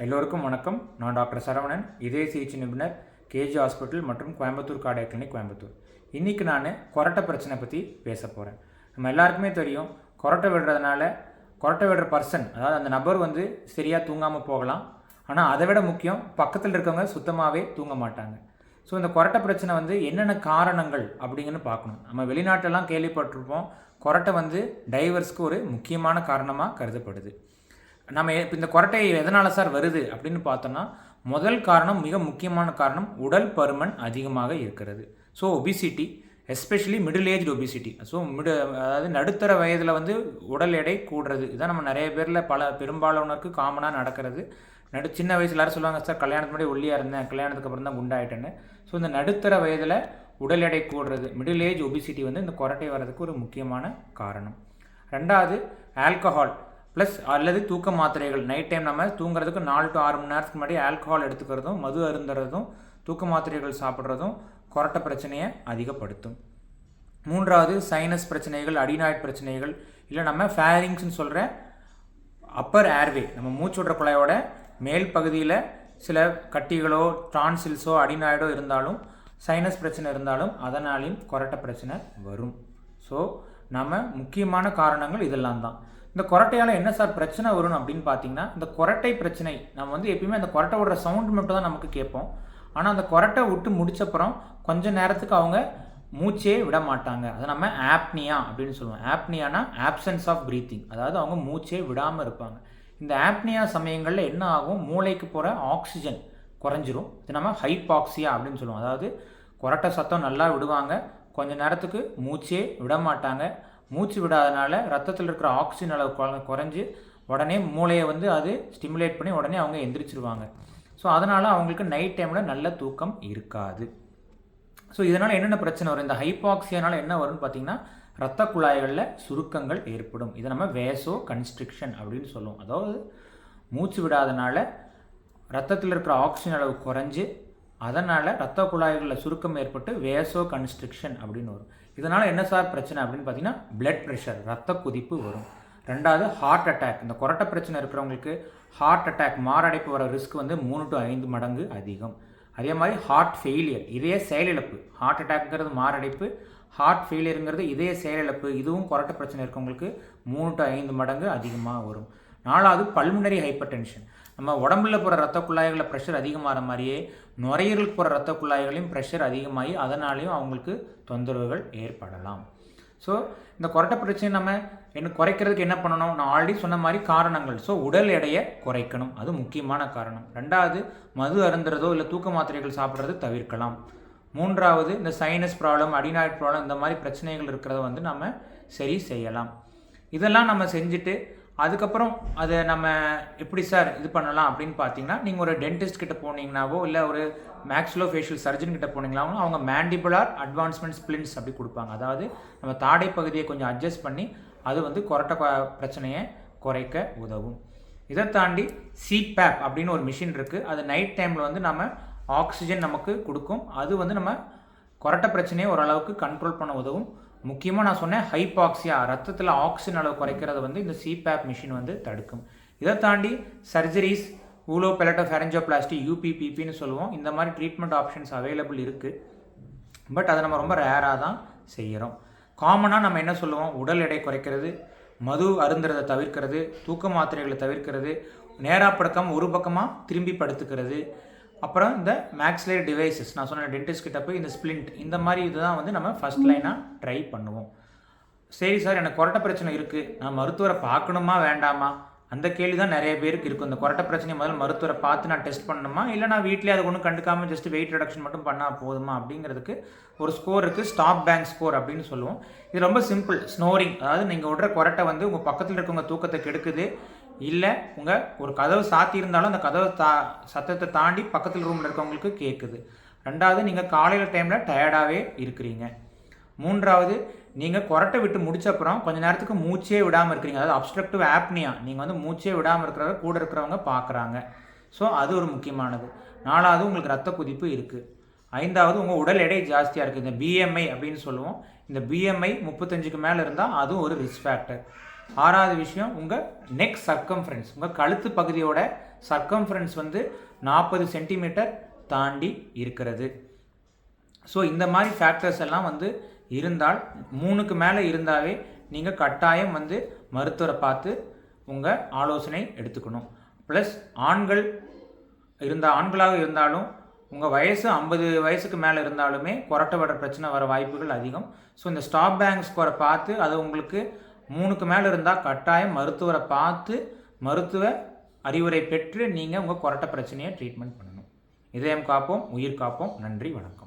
எல்லோருக்கும் வணக்கம். நான் டாக்டர் சரவணன், இதய சிகிச்சை நிபுணர், கேஜி ஹாஸ்பிட்டல் மற்றும் கோயம்புத்தூர் கார்டியாக் கிளினிக், கோயம்புத்தூர். இன்றைக்கி நான் கொரட்டை பிரச்சனை பற்றி பேச போகிறேன். நம்ம எல்லாருக்குமே தெரியும், கொரட்டை விடுறதுனால கொரட்டை விடுற பர்சன், அதாவது அந்த நபர் சரியாக தூங்காமல் போகலாம். ஆனால் அதை விட முக்கியம், பக்கத்தில் இருக்கவங்க சுத்தமாகவே தூங்க மாட்டாங்க. ஸோ இந்த கொரட்டை பிரச்சனை என்னென்ன காரணங்கள் அப்படிங்கன்னு பார்க்கணும். நம்ம வெளிநாட்டிலலாம் கேள்விப்பட்டிருப்போம், கொரட்டை டைவர்ஸ்க்கு ஒரு முக்கியமான காரணமாக கருதப்படுது. நம்ம இப்போ இந்த கொரட்டை எதனால் சார் வருது அப்படின்னு பார்த்தோன்னா, முதல் காரணம், மிக முக்கியமான காரணம், உடல் பருமன் அதிகமாக இருக்கிறது. So obesity, especially middle age obesity. So அதாவது நடுத்தர வயதில் உடல் எடை கூடுறது. இதான் நம்ம நிறைய பேரில் பெரும்பாலானோருக்கு காமனாக நடக்கிறது. சின்ன வயசில் எல்லாரும் சொல்லுவாங்க, சார் கல்யாணத்துக்கு முன்னாடி ஒல்லியாக இருந்தேன், கல்யாணத்துக்கு அப்புறம் தான் குண்டாயிட்டேன்னு. ஸோ இந்த நடுத்தர வயதில் உடல் எடை கூடுறது, மிடில் ஏஜ் ஒபிசிட்டி இந்த கொரட்டை வர்றதுக்கு ஒரு முக்கியமான காரணம். ரெண்டாவது, ஆல்கஹால் ப்ளஸ் அல்லது தூக்க மாத்திரைகள். நைட் டைம் நம்ம தூங்குறதுக்கு 4 to 6 மணி நேரத்துக்கு முன்னாடி ஆல்கஹால் எடுத்துக்கிறதும், மது அருந்துறதும், தூக்க மாத்திரைகள் சாப்பிட்றதும் கொரட்டை பிரச்சனையை அதிகப்படுத்தும். மூன்றாவது, சைனஸ் பிரச்சனைகள், அடினாய்ட் பிரச்சனைகள், இல்லை நம்ம ஃபேரிங்ஸ்னு சொல்கிற அப்பர் ஏர்வே, நம்ம மூச்சுடுற குழாயோட மேல் பகுதியில் சில கட்டிகளோ டான்சில்ஸோ அடினாய்டோ இருந்தாலும், சைனஸ் பிரச்சனை இருந்தாலும் அதனாலையும் கொரட்டை பிரச்சனை வரும். ஸோ நம்ம முக்கியமான காரணங்கள் இதெல்லாம் தான். இந்த கொரட்டையால் என்ன சார் பிரச்சனை வரும் அப்படின்னு பார்த்தீங்கன்னா, இந்த கொரட்டை பிரச்சனை நம்ம எப்பயுமே அந்த கொரட்டை விடுற சவுண்டு மட்டும் தான் நமக்கு கேட்போம். ஆனால் அந்த கொரட்டை விட்டு முடிச்சப்புறம் கொஞ்ச நேரத்துக்கு அவங்க மூச்சே விட மாட்டாங்க. அதை நம்ம ஆப்னியா அப்படின்னு சொல்லுவோம். ஆப்னியானா ஆப்சன்ஸ் ஆஃப் ப்ரீத்திங், அதாவது அவங்க மூச்சே விடாமல் இருப்பாங்க. இந்த ஆப்னியா சமயங்களில் என்ன ஆகும், மூளைக்கு போகிற ஆக்சிஜன் குறைஞ்சிரும். இது நம்ம ஹைபாக்சியா அப்படின்னு சொல்லுவோம். அதாவது கொரட்டை சத்தம் நல்லா விடுவாங்க, கொஞ்ச நேரத்துக்கு மூச்சே விட மாட்டாங்க. மூச்சு விடாதனால ரத்தத்தில் இருக்கிற ஆக்சிஜன் அளவு குறைஞ்சி உடனே மூளையை அது ஸ்டிமுலேட் பண்ணி உடனே அவங்க எந்திரிச்சிருவாங்க. ஸோ அதனால் அவங்களுக்கு நைட் டைமில் நல்ல தூக்கம் இருக்காது. ஸோ இதனால் என்னென்ன பிரச்சனை வரும், இந்த ஹைபாக்சியானால் என்ன வரும்னு பார்த்தீங்கன்னா, இரத்த குழாய்களில் சுருக்கங்கள் ஏற்படும். இதை நம்ம வேசோ கன்ஸ்ட்ரிக்ஷன் அப்படின்னு சொல்லுவோம். அதாவது மூச்சு விடாதனால ரத்தத்தில் இருக்கிற ஆக்சிஜன் அளவு குறைஞ்சி அதனால் இரத்த குழாய்களில் சுருக்கம் ஏற்பட்டு வேசோ கன்ஸ்ட்ரிக்ஷன் அப்படின்னு வரும். இதனால் என்ன சார் பிரச்சனை அப்படின்னு பார்த்தீங்கன்னா, பிளட் ப்ரெஷர், ரத்த கொதிப்பு வரும். ரெண்டாவது, ஹார்ட் அட்டாக். இந்த கொரட்டை பிரச்சனை இருக்கிறவங்களுக்கு ஹார்ட் அட்டாக், மாரடைப்பு வர ரிஸ்க் 3 to 5 மடங்கு அதிகம். அதே மாதிரி ஹார்ட் ஃபெயிலியர், இதய செயலிழப்பு. ஹார்ட் அட்டாக்ங்கிறது மாரடைப்பு, ஹார்ட் ஃபெயிலியருங்கிறது இதய செயலிழப்பு. இதுவும் கொரட்டை பிரச்சனை இருக்கவங்களுக்கு 3 to 5 மடங்கு அதிகமாக வரும். நாலாவது, பல்முனரி ஹைப்பர் டென்ஷன். நம்ம உடம்புல போகிற ரத்த குழாய்களில் ப்ரெஷர் அதிகமாகிற மாதிரியே நுரையீரலுக்கு போகிற ரத்த குழாய்களையும் ப்ரெஷர் அதிகமாகி அதனாலேயும் அவங்களுக்கு தொந்தரவுகள் ஏற்படலாம். ஸோ இந்த கொரட்டை பிரச்சனை நம்ம குறைக்கிறதுக்கு என்ன பண்ணணும், நான் ஆல்ரெடி சொன்ன மாதிரி காரணங்கள். ஸோ உடல் எடையை குறைக்கணும், அது முக்கியமான காரணம். ரெண்டாவது, மது அருந்துறதோ இல்லை தூக்க மாத்திரைகள் சாப்பிட்றது தவிர்க்கலாம். மூன்றாவது, இந்த சைனஸ் ப்ராப்ளம், அடினாய்ட் ப்ராப்ளம், இந்த மாதிரி பிரச்சனைகள் இருக்கிறத நம்ம சரி செய்யலாம். இதெல்லாம் நம்ம செஞ்சுட்டு அதுக்கப்புறம் அதை நம்ம எப்படி சார் இது பண்ணலாம் அப்படின்னு பார்த்தீங்கன்னா, நீங்கள் ஒரு டென்டிஸ்ட் கிட்ட போனீங்கன்னாவோ இல்லை ஒரு மேக்ஸிலோஃபேஷியல் சர்ஜன் கிட்ட போனீங்கன்னாவோ அவங்க மேண்டிபுலார் அட்வான்ஸ்மெண்ட் ஸ்பிளின்ஸ் அப்படி கொடுப்பாங்க. அதாவது நம்ம தாடை பகுதியை கொஞ்சம் அட்ஜஸ்ட் பண்ணி அது கொரட்டை பிரச்சனையை குறைக்க உதவும். இதை தாண்டி சிபேப் அப்படின்னு ஒரு மிஷின் இருக்குது. அது நைட் டைமில் நம்ம ஆக்சிஜன் நமக்கு கொடுக்கும். அது நம்ம கொரட்டை பிரச்சனையை ஓரளவுக்கு கண்ட்ரோல் பண்ண உதவும். முக்கியமாக நான் சொன்னேன், ஹைபாக்சியா, ரத்தத்தில் ஆக்சிஜன் அளவு குறைக்கிறத இந்த சிபேப் மிஷின் தடுக்கும். இதை தாண்டி சர்ஜரிஸ், ஊலோபெலட்டோஃபேரஞ்சியோபிளாஸ்டி, யூபிபிபின்னு சொல்லுவோம். இந்த மாதிரி ட்ரீட்மெண்ட் ஆப்ஷன்ஸ் அவைலபிள் இருக்குது. பட் அதை நம்ம ரொம்ப ரேராக தான் செய்கிறோம். காமனாக நம்ம என்ன சொல்லுவோம், உடல் எடை குறைக்கிறது, மது அருந்துறதை தவிர்க்கிறது, தூக்க மாத்திரைகளை தவிர்க்கிறது, நேராக படுக்காமல் ஒரு பக்கமாக திரும்பி படுத்துக்கிறது, அப்புறம் இந்த மேக்ஸிலரி டிவைசஸ், நான் சொன்ன டென்டிஸ்ட் கிட்ட போய் இந்த ஸ்பிளிண்ட், இந்த மாதிரி இதுதான் நம்ம ஃபஸ்ட் லைனாக ட்ரை பண்ணுவோம். சரி சார், எனக்கு கொரட்டை பிரச்சனை இருக்குது, நான் மருத்துவரை பார்க்கணுமா வேண்டாமா, அந்த கேள்வி தான் நிறைய பேருக்கு இருக்கும். இந்த கொரட்டை பிரச்சனையை முதல்ல மருத்துவரை பார்த்து நான் டெஸ்ட் பண்ணணுமா, இல்லை நான் வீட்டிலே அதை ஒன்றும் கண்டுக்காமல் ஜஸ்ட் வெயிட் ரிடக்ஷன் மட்டும் பண்ணால் போதுமா அப்படிங்கிறதுக்கு ஒரு ஸ்கோர் இருக்குது, ஸ்டாப் பேங்க் ஸ்கோர் அப்படின்னு சொல்லுவோம். இது ரொம்ப சிம்பிள். ஸ்னோரிங், அதாவது நீங்கள் விடுற கொரட்டை உங்கள் பக்கத்தில் இருக்கவங்க தூக்கத்தை கெடுக்குது, இல்லை உங்கள் ஒரு கதவு சாத்தி இருந்தாலும் அந்த கதவை சத்தத்தை தாண்டி பக்கத்தில் ரூமில் இருக்கவங்களுக்கு கேட்குது. ரெண்டாவது, நீங்கள் காலையில் டைமில் டயர்டாகவே இருக்கிறீங்க. மூன்றாவது, நீங்கள் கொரட்டை விட்டு முடிச்சப்புறம் கொஞ்சம் நேரத்துக்கு மூச்சே விடாமல் இருக்கிறீங்க, அதாவது அப்ஸ்ட்ரக்டிவ் ஆப்னியா, நீங்கள் மூச்சே விடாமல் இருக்கிறத கூட இருக்கிறவங்க பார்க்குறாங்க. ஸோ அது ஒரு முக்கியமானது. நாலாவது, உங்களுக்கு ரத்த கொதிப்பு இருக்குது. ஐந்தாவது, உங்கள் உடல் எடை ஜாஸ்தியாக இருக்குது, இந்த பிஎம்ஐ அப்படின்னு சொல்லுவோம். இந்த பிஎம்ஐ 35க்கு மேலே இருந்தால் அதுவும் ஒரு ரிஸ்க் ஃபேக்டர். 6வது விஷயம் உங்கள் நெக் சர்க்கம்ஃபரன்ஸ், உங்கள் கழுத்து பகுதியோட சர்க்கம்ஃபரன்ஸ் வந்து 40 சென்டிமீட்டர் தாண்டி இருக்கிறது. ஸோ இந்த மாதிரி ஃபேக்டர்ஸ் எல்லாம் வந்து இருந்தால் 3க்கு மேலே இருந்தாவே நீங்கள் கட்டாயம் வந்து மருத்துவரை பார்த்து உங்கள் ஆலோசனை எடுத்துக்கணும். ப்ளஸ் ஆண்களாக இருந்தாலும் உங்கள் வயசு 50 வயசுக்கு மேலே இருந்தாலுமே கொரட்டை விடுற பிரச்சனை வர வாய்ப்புகள் அதிகம். ஸோ இந்த ஸ்டாப் பேங்க் ஸ்கோரை பார்த்து அது உங்களுக்கு 3க்கு மேலே இருந்தால் கட்டாயம் மருத்துவரை பார்த்து மருத்துவ அறிவுரை பெற்று நீங்கள் உங்கள் கொரட்டை பிரச்சனையை ட்ரீட்மெண்ட் பண்ணணும். இதயம் காப்போம், உயிர் காப்போம். நன்றி, வணக்கம்.